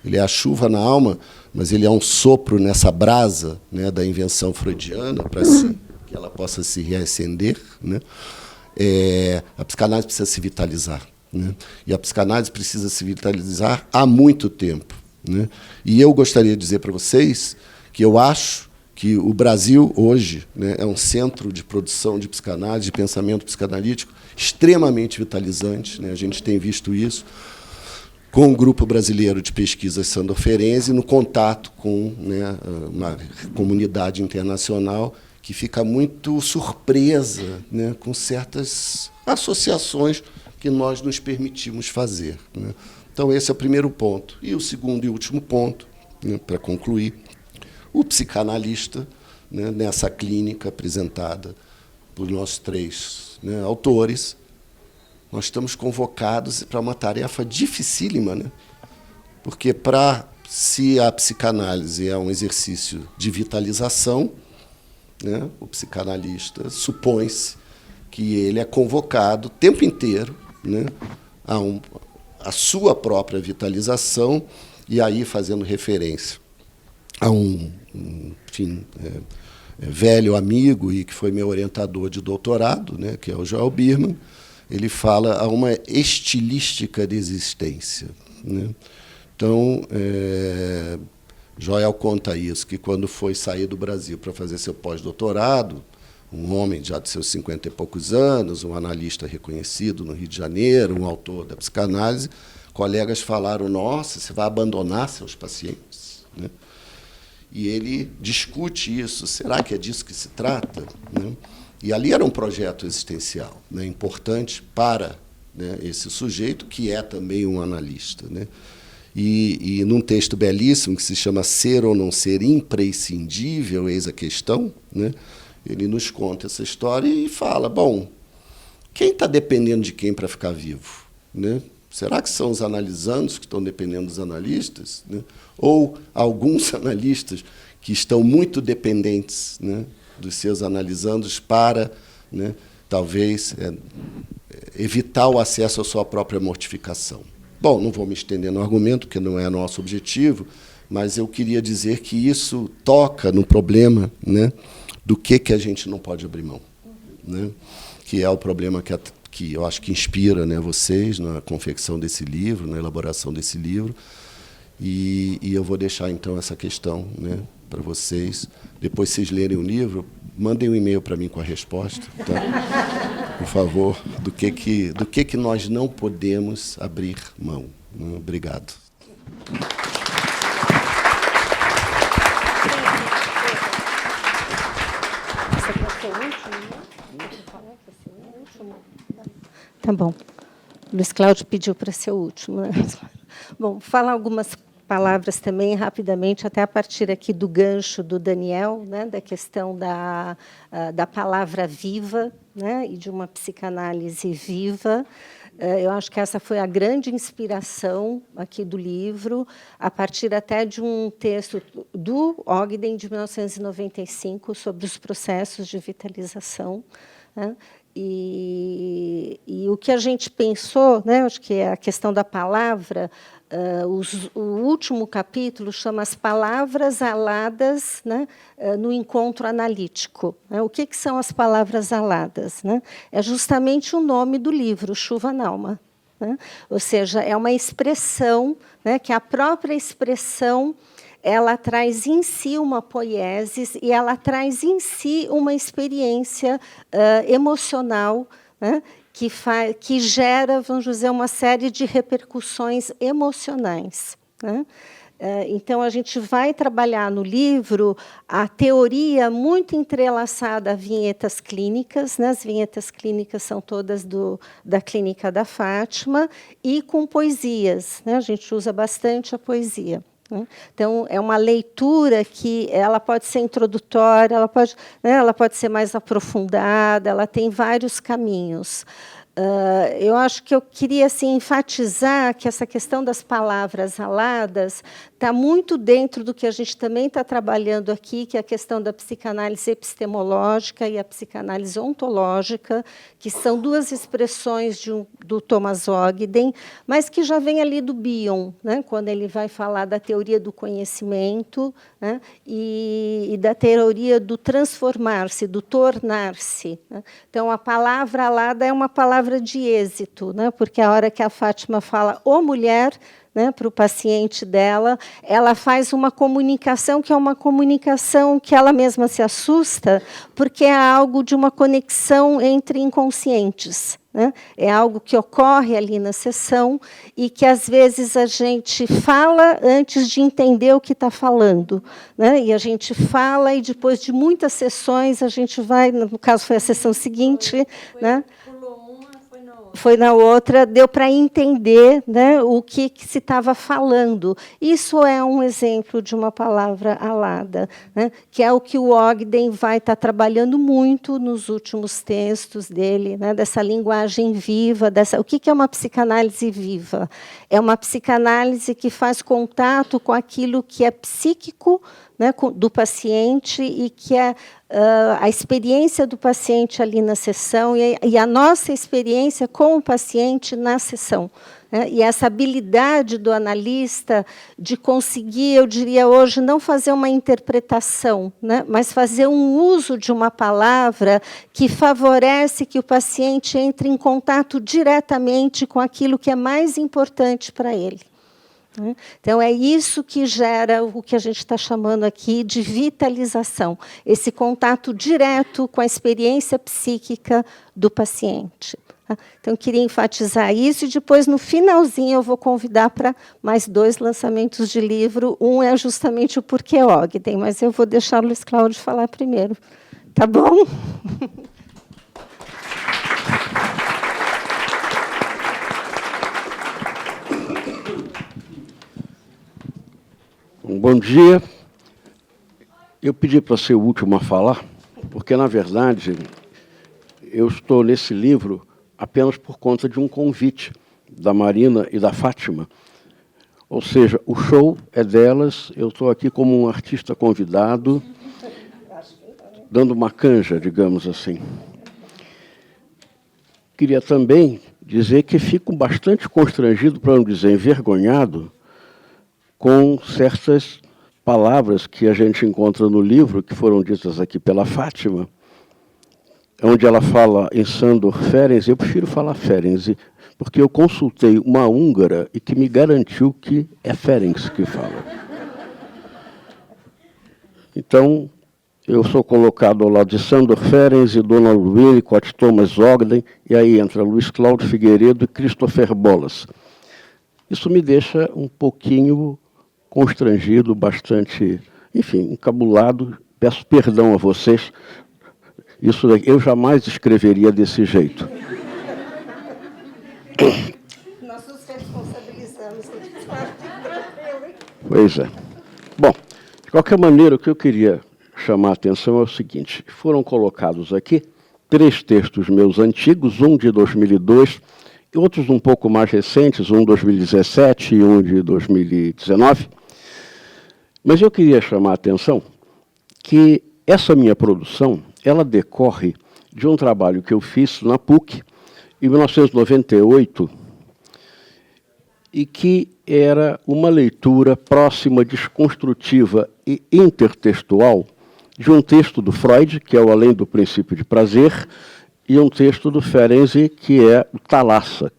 Speaker 3: ele é a chuva na alma, mas ele é um sopro nessa brasa, né, da invenção freudiana, para que ela possa se reacender, né? A psicanálise precisa se vitalizar, né? E a psicanálise precisa se vitalizar há muito tempo, né? E eu gostaria de dizer para vocês que eu acho que o Brasil, hoje, né, é um centro de produção de psicanálise, de pensamento psicanalítico, extremamente vitalizante, né? A gente tem visto isso, com o Grupo Brasileiro de Pesquisas Sandoferense, no contato com, né, uma comunidade internacional que fica muito surpresa, né, com certas associações que nós nos permitimos fazer, né. Então, esse é o primeiro ponto. E o segundo e último ponto, né, para concluir, o psicanalista, né, nessa clínica apresentada por nós 3, né, autores, nós estamos convocados para uma tarefa dificílima, né? Porque, se a psicanálise é um exercício de vitalização, né, o psicanalista supõe-se que ele é convocado o tempo inteiro, né, a sua própria vitalização, e aí fazendo referência a velho amigo e que foi meu orientador de doutorado, né, que é o Joel Birman. Ele fala a uma estilística de existência, né? Então, Joel conta isso, que quando foi sair do Brasil para fazer seu pós-doutorado, um homem já de seus 50 e poucos anos, um analista reconhecido no Rio de Janeiro, um autor da psicanálise, colegas falaram: nossa, você vai abandonar seus pacientes, né? E ele discute isso. Será que é disso que se trata, né? E ali era um projeto existencial, né, importante para, né, esse sujeito, que é também um analista, né? E num texto belíssimo que se chama Ser ou Não Ser Imprescindível, eis a questão, né, ele nos conta essa história e fala: bom, quem está dependendo de quem para ficar vivo, né? Será que são os analisandos que estão dependendo dos analistas, né? Ou alguns analistas que estão muito dependentes, né, dos seus analisandos para, né, talvez, evitar o acesso à sua própria mortificação? Bom, não vou me estender no argumento, porque não é nosso objetivo, mas eu queria dizer que isso toca no problema, né, do que a gente não pode abrir mão, né, que é o problema que eu acho que inspira, né, vocês na confecção desse livro, na elaboração desse livro. E eu vou deixar, então, essa questão, né, para vocês. Depois, vocês lerem o livro, mandem um e-mail para mim com a resposta, tá? Por favor, do que nós não podemos abrir mão. Obrigado.
Speaker 1: Tá bom. O Luiz Cláudio pediu para ser o último, né? Bom, falar algumas palavras também, rapidamente, até a partir aqui do gancho do Daniel, né, da questão da palavra viva, né, e de uma psicanálise viva. Eu acho que essa foi a grande inspiração aqui do livro, a partir até de um texto do Ogden, de 1995, sobre os processos de vitalização, né? E o que a gente pensou, né, acho que é a questão da palavra. O último capítulo chama As Palavras Aladas, né, no Encontro Analítico. O que são as palavras aladas, né? É justamente o nome do livro, Chuva n'Alma, né? Ou seja, é uma expressão, né, que a própria expressão ela traz em si uma poiesis e ela traz em si uma experiência emocional, né, que gera, vamos dizer, uma série de repercussões emocionais, né? Então, a gente vai trabalhar no livro a teoria muito entrelaçada a vinhetas clínicas, né? As vinhetas clínicas são todas da Clínica da Fátima, e com poesias, né? A gente usa bastante a poesia. Então, é uma leitura que ela pode ser introdutória, ela pode ser mais aprofundada, ela tem vários caminhos. Eu acho que eu queria assim, enfatizar que essa questão das palavras aladas está muito dentro do que a gente também está trabalhando aqui, que é a questão da psicanálise epistemológica e a psicanálise ontológica, que são duas expressões do Thomas Ogden, mas que já vem ali do Bion, né, quando ele vai falar da teoria do conhecimento, né, e da teoria do transformar-se, do tornar-se, né. Então, a palavra alada é uma palavra de êxito, né, porque a hora que a Fátima fala "ô mulher", né, para o paciente dela, ela faz uma comunicação que é uma comunicação que ela mesma se assusta, porque é algo de uma conexão entre inconscientes, né? É algo que ocorre ali na sessão e que, às vezes, a gente fala antes de entender o que está falando, né? E a gente fala e, depois de muitas sessões, a gente vai... No caso, foi a sessão seguinte, né? Foi na outra, deu para entender, né, o que se estava falando. Isso é um exemplo de uma palavra alada, né, que é o que o Ogden vai estar trabalhando muito nos últimos textos dele, né, dessa linguagem viva. O que é uma psicanálise viva? É uma psicanálise que faz contato com aquilo que é psíquico, né, do paciente, e que é a experiência do paciente ali na sessão e a nossa experiência com o paciente na sessão, né? E essa habilidade do analista de conseguir, eu diria hoje, não fazer uma interpretação, né, mas fazer um uso de uma palavra que favorece que o paciente entre em contato diretamente com aquilo que é mais importante para ele. Então, é isso que gera o que a gente está chamando aqui de vitalização, esse contato direto com a experiência psíquica do paciente. Então, eu queria enfatizar isso, e depois, no finalzinho, eu vou convidar para mais 2 lançamentos de livro. Um é justamente o Porquê Ogden, mas eu vou deixar o Luiz Cláudio falar primeiro. Tá bom?
Speaker 4: Bom dia. Eu pedi para ser o último a falar, porque, na verdade, eu estou nesse livro apenas por conta de um convite da Marina e da Fátima. Ou seja, o show é delas, eu estou aqui como um artista convidado, dando uma canja, digamos assim. Queria também dizer que fico bastante constrangido, para não dizer envergonhado, com certas palavras que a gente encontra no livro, que foram ditas aqui pela Fátima, onde ela fala em Sándor Ferenczi. Eu prefiro falar Ferenczi, porque eu consultei uma húngara e que me garantiu que é Ferenczi que fala. Então, eu sou colocado ao lado de Sándor Ferenczi, Donald Winnicott, Thomas Ogden, e aí entra Luiz Cláudio Figueiredo e Christopher Bolas. Isso me deixa um pouquinho constrangido, bastante, enfim, encabulado. Peço perdão a vocês. Isso eu jamais escreveria desse jeito.
Speaker 1: Nós nos responsabilizamos. Tranquilo.
Speaker 4: Pois é. Bom, de qualquer maneira, o que eu queria chamar a atenção é o seguinte: foram colocados aqui 3 textos meus antigos, um de 2002, e outros um pouco mais recentes, um de 2017 e um de 2019. Mas eu queria chamar a atenção que essa minha produção, ela decorre de um trabalho que eu fiz na PUC, em 1998, e que era uma leitura próxima, desconstrutiva e intertextual de um texto do Freud, que é o Além do Princípio de Prazer, e um texto do Ferenczi, que é o Thalassa.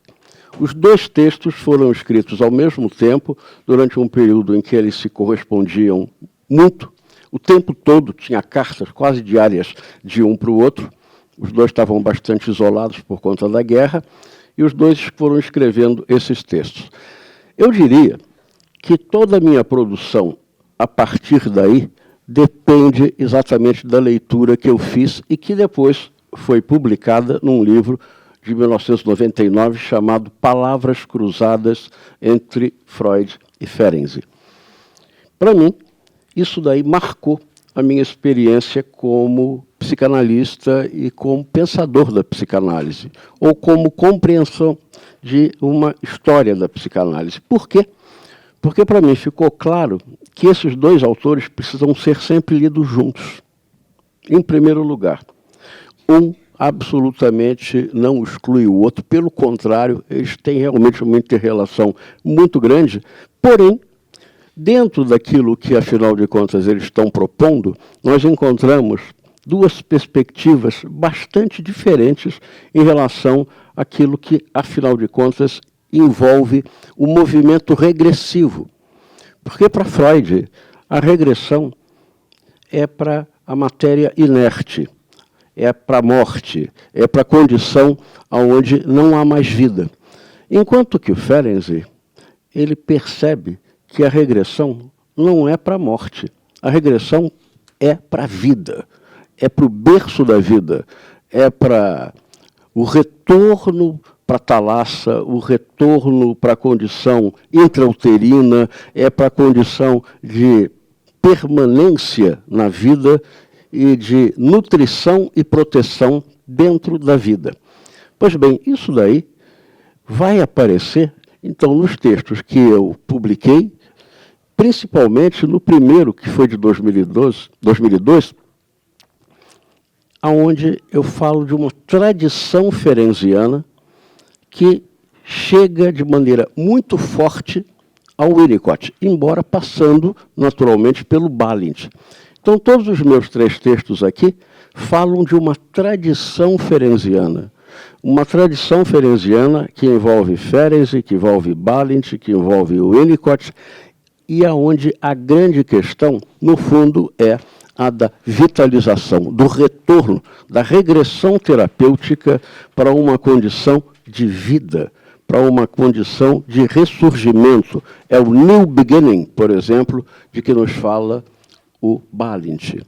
Speaker 4: Os 2 textos foram escritos ao mesmo tempo, durante um período em que eles se correspondiam muito. O tempo todo tinha cartas quase diárias de um para o outro. Os 2 estavam bastante isolados por conta da guerra, e os 2 foram escrevendo esses textos. Eu diria que toda a minha produção, a partir daí, depende exatamente da leitura que eu fiz e que depois foi publicada num livro de 1999, chamado Palavras Cruzadas entre Freud e Ferenczi. Para mim, isso daí marcou a minha experiência como psicanalista e como pensador da psicanálise, ou como compreensão de uma história da psicanálise. Por quê? Porque, para mim, ficou claro que esses 2 autores precisam ser sempre lidos juntos. Em primeiro lugar, um absolutamente não exclui o outro, pelo contrário, eles têm realmente uma inter-relação muito grande, porém, dentro daquilo que, afinal de contas, eles estão propondo, nós encontramos 2 perspectivas bastante diferentes em relação àquilo que, afinal de contas, envolve o movimento regressivo. Porque, para Freud, a regressão é para a matéria inerte. é para a morte, é para a condição onde não há mais vida. Enquanto que o Ferenczi, ele percebe que a regressão não é para a morte, a regressão é para a vida, é para o berço da vida, é para o retorno para a talaça, o retorno para a condição intrauterina, é para a condição de permanência na vida e de nutrição e proteção dentro da vida. Pois bem, isso daí vai aparecer, então, nos textos que eu publiquei, principalmente no primeiro, que foi de 2002, onde eu falo de uma tradição ferenciana que chega de maneira muito forte ao Winnicott, embora passando naturalmente pelo Balint. Então, todos os meus 3 textos aqui falam de uma tradição ferenciana. Uma tradição ferenciana que envolve Ferenczi, que envolve Balint, que envolve Winnicott, e aonde a grande questão, no fundo, é a da vitalização, do retorno, da regressão terapêutica para uma condição de vida, para uma condição de ressurgimento. É o new beginning, por exemplo, de que nos fala o Balint.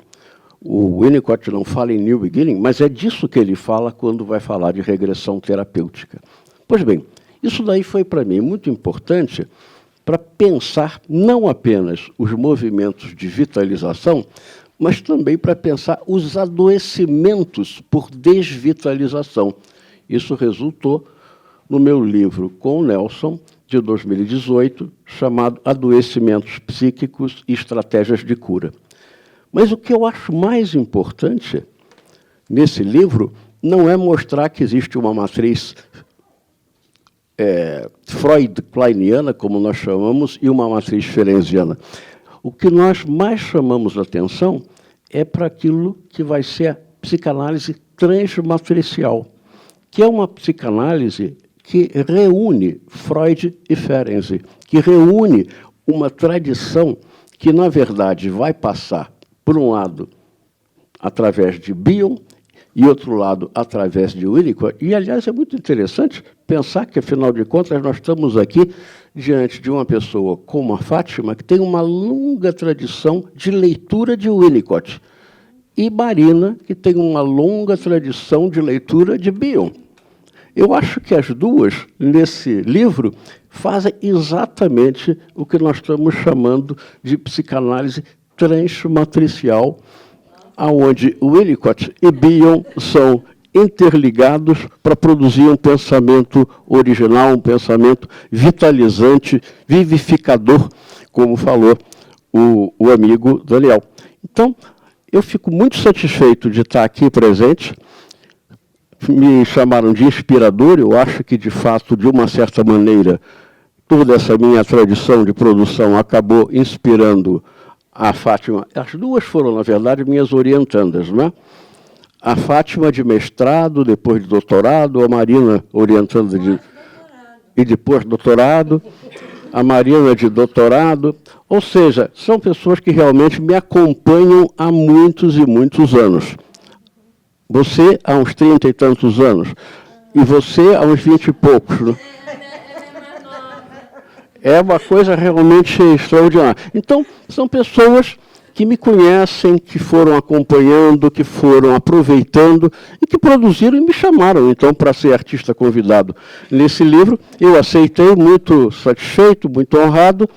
Speaker 4: O Winnicott não fala em new beginning, mas é disso que ele fala quando vai falar de regressão terapêutica. Pois bem, isso daí foi para mim muito importante para pensar não apenas os movimentos de vitalização, mas também para pensar os adoecimentos por desvitalização. Isso resultou no meu livro com o Nelson, de 2018, chamado Adoecimentos Psíquicos e Estratégias de Cura. Mas o que eu acho mais importante nesse livro não é mostrar que existe uma matriz freud-kleiniana, como nós chamamos, e uma matriz ferenciana. O que nós mais chamamos a atenção é para aquilo que vai ser a psicanálise transmatricial, que é uma psicanálise que reúne Freud e Ferenczi, que reúne uma tradição que, na verdade, vai passar, por um lado, através de Bion, e, outro lado, através de Winnicott. E, aliás, é muito interessante pensar que, afinal de contas, nós estamos aqui diante de uma pessoa como a Fátima, que tem uma longa tradição de leitura de Winnicott, e Marina, que tem uma longa tradição de leitura de Bion. Eu acho que as duas, nesse livro, fazem exatamente o que nós estamos chamando de psicanálise transmatricial, onde Winnicott e Bion são interligados para produzir um pensamento original, um pensamento vitalizante, vivificador, como falou o amigo Daniel. Então, eu fico muito satisfeito de estar aqui presente. Me chamaram de inspirador, eu acho que, de fato, de uma certa maneira, toda essa minha tradição de produção acabou inspirando a Fátima. As duas foram, na verdade, minhas orientandas, não é? A Fátima de mestrado, depois de doutorado, a Marina orientando e depois doutorado, a Marina de doutorado. Ou seja, são pessoas que realmente me acompanham há muitos e muitos anos. Você há uns 30 e tantos anos, e você há uns 20 e poucos. Né? É uma coisa realmente extraordinária. Então, são pessoas que me conhecem, que foram acompanhando, que foram aproveitando e que produziram e me chamaram, então, para ser artista convidado nesse livro. Eu aceitei, muito satisfeito, muito honrado,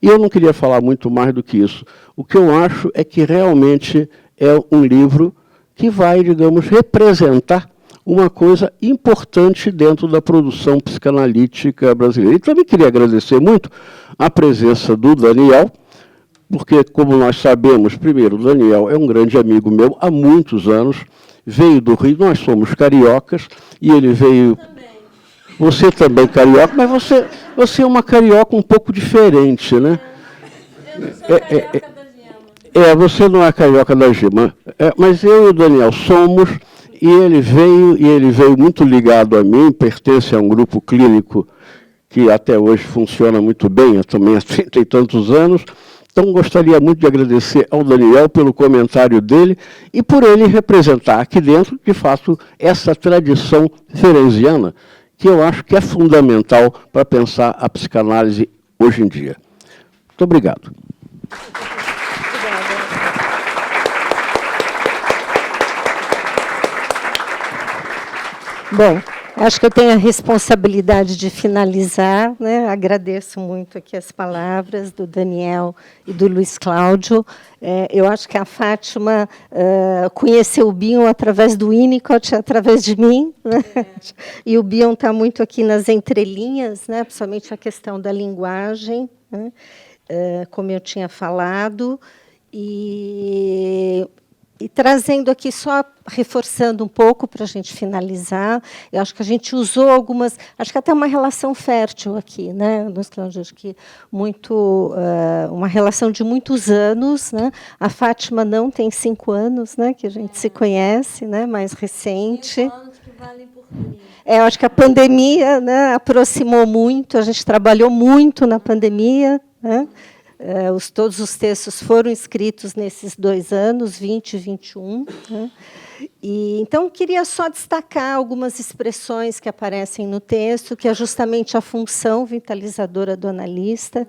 Speaker 4: e eu não queria falar muito mais do que isso. O que eu acho é que realmente é um livro que vai, digamos, representar uma coisa importante dentro da produção psicanalítica brasileira. E também queria agradecer muito a presença do Daniel, porque, como nós sabemos, primeiro, o Daniel é um grande amigo meu há muitos anos, veio do Rio, nós somos cariocas, e ele veio... Você também carioca, mas você é uma carioca um pouco diferente, né?
Speaker 2: Eu não sou carioca da Gema.
Speaker 4: Você não é carioca da Gema. Mas eu e o Daniel somos... E ele veio muito ligado a mim, pertence a um grupo clínico que até hoje funciona muito bem, também há 30 e tantos anos, Então, gostaria muito de agradecer ao Daniel pelo comentário dele e por ele representar aqui dentro, de fato, essa tradição ferenciana, que eu acho que é fundamental para pensar a psicanálise hoje em dia. Muito obrigado.
Speaker 1: Bom, acho que eu tenho a responsabilidade de finalizar, né? Agradeço muito aqui as palavras do Daniel e do Luiz Cláudio. Eu acho que a Fátima conheceu o Bion através do Winnicott, através de mim, né? E o Bion está muito aqui nas entrelinhas, né? Principalmente a questão da linguagem, né? Como eu tinha falado, e trazendo aqui, só reforçando um pouco para a gente finalizar, eu acho que a gente usou algumas, acho que até uma relação fértil aqui, né, acho que muito, uma relação de muitos anos, né? A Fátima não tem 5 anos, né, que a gente se conhece, né, mais recente.
Speaker 2: 5 anos que valem por 30.
Speaker 1: Eu acho que a pandemia, né, aproximou muito, a gente trabalhou muito na pandemia, né? Todos os textos foram escritos nesses 2 anos, 20 e 21. Né? Então, queria só destacar algumas expressões que aparecem no texto, que é justamente a função vitalizadora do analista,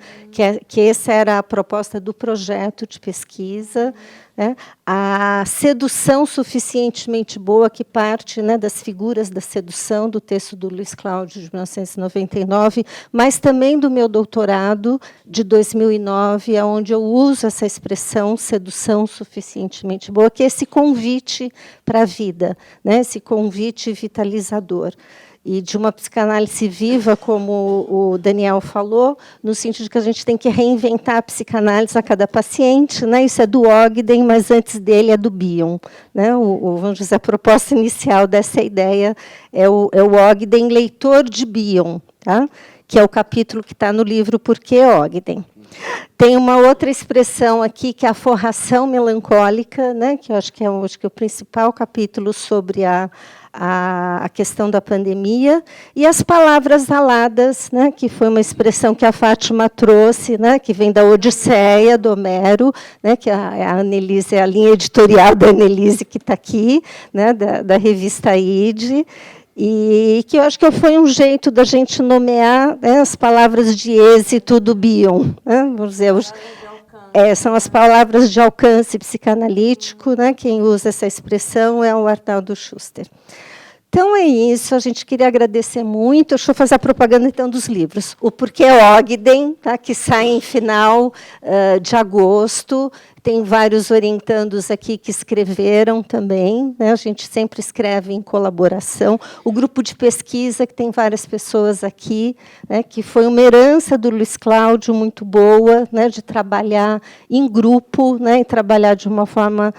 Speaker 1: que essa era a proposta do projeto de pesquisa, né? A sedução suficientemente boa, que parte, né, das figuras da sedução, do texto do Luiz Cláudio, de 1999, mas também do meu doutorado, de 2009, onde eu uso essa expressão, sedução suficientemente boa, que é esse convite para a vida, né, esse convite vitalizador. E de uma psicanálise viva, como o Daniel falou, no sentido de que a gente tem que reinventar a psicanálise a cada paciente, né? Isso é do Ogden, mas antes dele é do Bion, né? Vamos dizer, a proposta inicial dessa ideia é o Ogden, leitor de Bion, tá? Que é o capítulo que está no livro Por que Ogden? Tem uma outra expressão aqui, que é a forração melancólica, né? Que eu acho que é o principal capítulo sobre a questão da pandemia, e as palavras aladas, né, que foi uma expressão que a Fátima trouxe, né, que vem da Odisseia, do Homero, né, que a Annelise, é a linha editorial da Annelise que está aqui, né, da revista ID, e que eu acho que foi um jeito da gente nomear, né, as palavras de êxito do Bion. Né, vamos dizer, são as palavras de alcance psicanalítico, né? Quem usa essa expressão é o Arnaldo Schuster. Então, é isso. A gente queria agradecer muito. Deixa eu fazer a propaganda, então, dos livros. O Porquê Ogden, tá? Que sai em final de agosto. Tem vários orientandos aqui que escreveram também, né? A gente sempre escreve em colaboração. O grupo de pesquisa, que tem várias pessoas aqui, né? Que foi uma herança do Luiz Cláudio muito boa, né? De trabalhar em grupo, né? E trabalhar de uma forma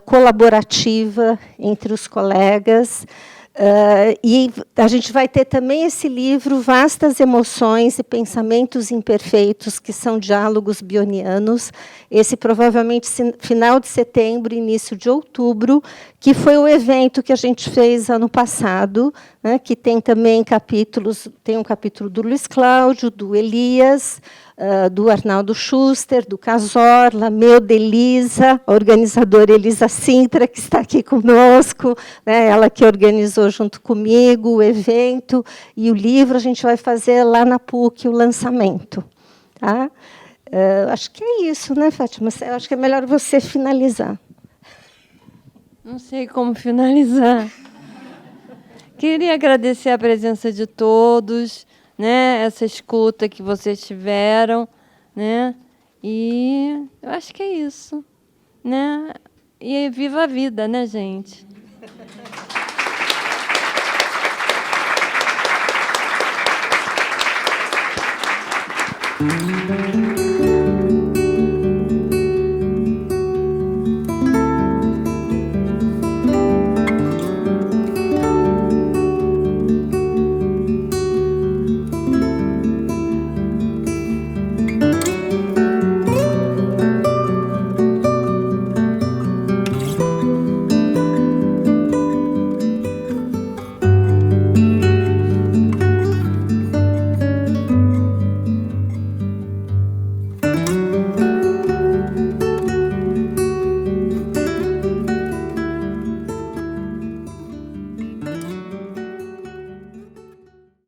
Speaker 1: colaborativa entre os colegas. E a gente vai ter também esse livro, Vastas Emoções e Pensamentos Imperfeitos, que são diálogos bionianos. Esse, provavelmente, final de setembro, início de outubro, que foi o evento que a gente fez ano passado, né, que tem também capítulos, tem um capítulo do Luiz Cláudio, do Elias, do Arnaldo Schuster, do Cazorla, meu, de Elisa, a organizadora Elisa Sintra, que está aqui conosco, né, ela que organizou junto comigo o evento, e o livro a gente vai fazer lá na PUC, o lançamento. Tá? Acho que é isso, né, Fátima? Acho que é melhor você finalizar.
Speaker 2: Não sei como finalizar. Queria agradecer a presença de todos, né, essa escuta que vocês tiveram, né, e eu acho que é isso, né, e viva a vida, né, gente?